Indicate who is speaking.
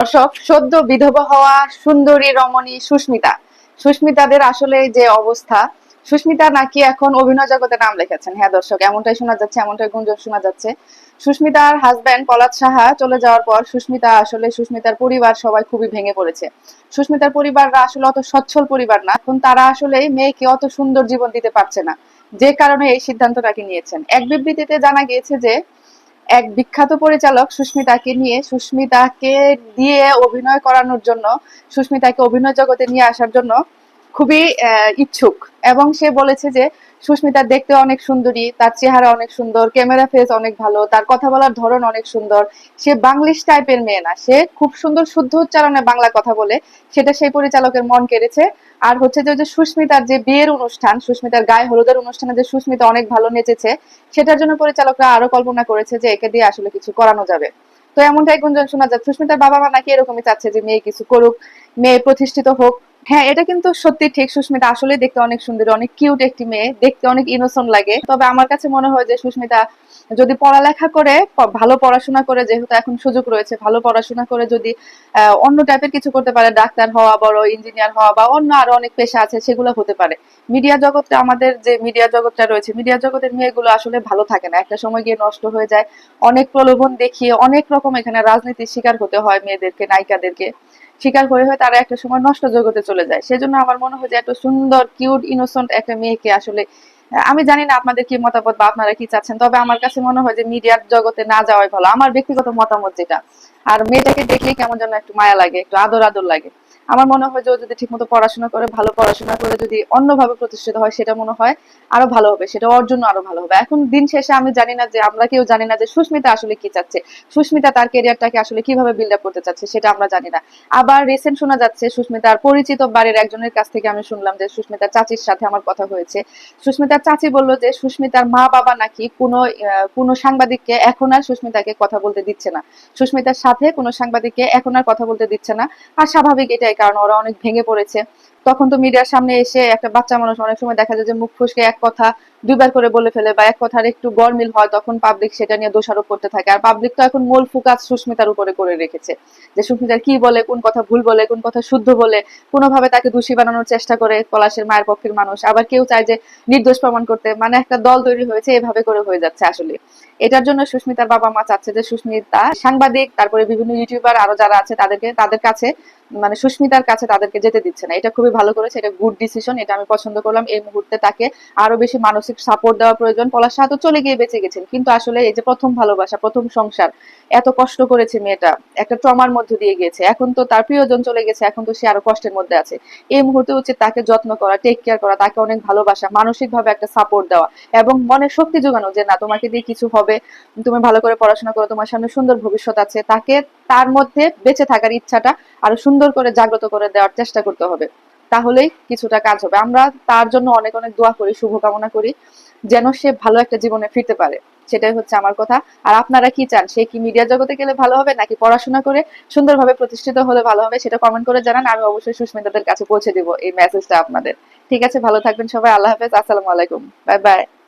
Speaker 1: দর্শক, সদ্য বিধবা হওয়া সুন্দরী রমণী সুস্মিতাদের আসলে যে অবস্থা, সুস্মিতা নাকি এখন অভিনয় জগতে নাম লিখেছেন। হ্যাঁ দর্শক, এমনটাই শোনা যাচ্ছে, এমনটাই গুঞ্জন শোনা যাচ্ছে। সুস্মিতার হাজবেন্ড পলাশ সাহা চলে যাওয়ার পর সুস্মিতার পরিবার সবাই খুবই ভেঙে পড়েছে। সুস্মিতার পরিবাররা আসলে অত সচ্ছল পরিবার না, এখন তারা আসলে মেয়েকে অত সুন্দর জীবন দিতে পারছে না, যে কারণে এই সিদ্ধান্তটাকে নিয়েছেন। এক বিবৃতিতে জানা গিয়েছে যে এক বিখ্যাত পরিচালক সুস্মিতাকে দিয়ে অভিনয় করানোর জন্য, সুস্মিতাকে অভিনয় জগতে নিয়ে আসার জন্য খুবই ইচ্ছুক। এবং সে বলেছে যে সুস্মিতা দেখতে অনেক সুন্দরী, তার চেহারা অনেক সুন্দর, ক্যামেরা ফেস অনেক ভালো, তার কথা বলার ধরন অনেক সুন্দর। সে বাংলিশ টাইপের মেয়ে না, সে খুব সুন্দর শুদ্ধ উচ্চারণে বাংলা কথা বলে, সেটা সেই পরিচালকের মন কেড়েছে। আর হচ্ছে যে সুস্মিতার যে বিয়ের অনুষ্ঠান, সুস্মিতার গায়ে হলুদের অনুষ্ঠানে যে সুস্মিতা অনেক ভালো নেচেছে, সেটার জন্য পরিচালকরা আরো কল্পনা করেছে যে একে দিয়ে আসলে কিছু করানো যাবে। তো এমনটাই গুঞ্জন শোনা যায়, সুস্মিতার বাবা মা নাকি এরকমই চাচ্ছে যে মেয়ে কিছু করুক, মেয়ে প্রতিষ্ঠিত হোক। হ্যাঁ, এটা কিন্তু সত্যি ঠিক, সুস্মিতা আসলে দেখতে অনেক সুন্দরী, অনেক কিউট একটি মেয়ে, দেখতে অনেক ইনোসেন্ট লাগে। তবে আমার কাছে মনে হয় যে সুস্মিতা যদি পড়ালেখা করে, ভালো পড়াশোনা করে, যেহেতু এখন সুযোগ রয়েছে, ভালো পড়াশোনা করে যদি অন্য টাইপের কিছু করতে পারে, ডাক্তার হওয়া, বড় ইঞ্জিনিয়ার হওয়া বা অন্য আরো অনেক পেশা আছে, সেগুলো হতে পারে। মিডিয়া জগৎটা, আমাদের যে মিডিয়া জগৎটা রয়েছে, মিডিয়া জগতের মেয়েগুলো আসলে ভালো থাকে না, একটা সময় গিয়ে নষ্ট হয়ে যায়। অনেক প্রলোভন দেখিয়ে অনেক রকম এখানে রাজনীতির শিকার হতে হয় মেয়েদেরকে, নায়িকাদেরকে শিকার হয়ে হয়ে তারা একটা সময় নষ্ট জগতে চলে যায়। সেজন্য আমার মনে হয় যে এত সুন্দর কিউট ইনোসেন্ট একটা মেয়েকে আসলে, আমি জানি না আপনাদের কি মতামত বা আপনারা কি চাচ্ছেন, তবে আমার কাছে মনে হয় যে মিডিয়ার জগতে না যাওয়াই ভালো, আমার ব্যক্তিগত মতামত যেটা। আর মেয়েটাকে দেখলেই কেমন যেন একটু মায়া লাগে, একটু আদর আদর লাগে। আমার মনে হয় যে ও যদি ঠিকমতো পড়াশোনা করে, ভালো পড়াশোনা করে যদি অন্যভাবে প্রতিষ্ঠিত হয়, সেটা মনে হয় আরো ভালো হবে, সেটা ওর জন্য আরো ভালো হবে। এখন দিন শেষে আমি জানি না যে, আমরা কেউ জানি না যে সুস্মিতা আসলে কি চাচ্ছে, সুস্মিতা তার ক্যারিয়ারটাকে আসলে কিভাবে বিল্ড আপ করতে চাচ্ছে, সেটা আমরা জানি না। আবার রিসেন্ট শোনা যাচ্ছে, সুস্মিতার পরিচিত বাড়ির একজনের কাছ থেকে আমি শুনলাম যে সুস্মিতার চাচির সাথে আমার কথা হয়েছে। সুস্মিতার চাচি বলল যে সুস্মিতার মা বাবা নাকি কোনো সাংবাদিককে এখন আর সুস্মিতাকে কথা বলতে দিচ্ছে না, সুস্মিতার সাথে কোনো সাংবাদিককে এখন আর কথা বলতে দিচ্ছে না। আর স্বাভাবিক এটাই, কারণ ওরা অনেক ভেঙে পড়েছে। তখন তো মিডিয়ার সামনে এসে একটা বাচ্চা মানুষ অনেক সময় দেখা যায় যে মুখ ফুসকে এক কথা দুইবার করে বলে ফেলে, বা এক কথার একটু গরমিল হয়, তখন পাবলিক সেটা নিয়ে দোষারোপ করতে থাকে। আর পাবলিক তো এখন মূল ফোকাস সুস্মিতার উপরে করে রেখেছে, যে সুস্মিতার কি বলে, কোন কথা ভুল বলে, কোন কথা শুদ্ধ বলে, কোনোভাবে তাকে দোষী বানানোর চেষ্টা করে পলাশের মায়ের পক্ষের মানুষ, আবার কেউ চায় যে নির্দোষ প্রমাণ করতে। মানে একটা দল তৈরি হয়েছে, এভাবে করে হয়ে যাচ্ছে আসলে। এটার জন্য সুস্মিতার বাবা মা চাচ্ছে যে সুস্মিতা সাংবাদিক, তারপরে বিভিন্ন ইউটিউবার আরো যারা আছে তাদের কাছে, মানে সুস্মিতার কাছে তাদেরকে যেতে দিচ্ছে না। এটা খুবই ভালো করেছে, এটা গুড ডিসিশন, এটা আমি পছন্দ করলাম। এই মুহূর্তে তাকে আরো বেশি মানসিক সাপোর্ট দেওয়া প্রয়োজন। পলাশ সাহা তো চলে গিয়ে বেঁচে গেছেন, কিন্তু আসলে এই যে প্রথম ভালোবাসা, প্রথম সংসার, এত কষ্ট করেছে মেয়েটা, একটা ট্রমার মধ্যে দিয়ে গিয়েছে, এখন তো তার প্রিয়জন চলে গেছে, এখন তো সে আরো কষ্টের মধ্যে আছে। এই মুহূর্তে উচিত তাকে যত্ন করা, টেক কেয়ার করা, তাকে অনেক ভালোবাসা, মানসিক ভাবে একটা সাপোর্ট দেওয়া, এবং মনে শক্তি যোগানো যে না, তোমাকে দিয়ে কিছু হবে, তুমি ভালো করে পড়াশোনা করো, তোমার সামনে সুন্দর ভবিষ্যৎ আছে। তাকে তার মধ্যে বেঁচে থাকার ইচ্ছাটা আরো সুন্দর করে জাগ্রত করে দেওয়ার চেষ্টা করতে হবে, তাহলেই কিছুটা কাজ হবে। আমরা তার জন্য অনেক অনেক দোয়া করি, শুভকামনা করি, যেন সে ভালো একটা জীবনে ফিরতে পারে। সেটাই হচ্ছে আমার কথা। আর আপনারা কি চান, সে কি মিডিয়া জগতে গেলে ভালো হবে, নাকি পড়াশোনা করে সুন্দরভাবে প্রতিষ্ঠিত হলে ভালো হবে, সেটা কমেন্ট করে জানান। আমি অবশ্যই সুস্মিতাদের কাছে পৌঁছে দিব এই মেসেজটা আপনাদের। ঠিক আছে, ভালো থাকবেন সবাই, আল্লাহ হাফেজ, আসসালামু আলাইকুম, বাই বাই।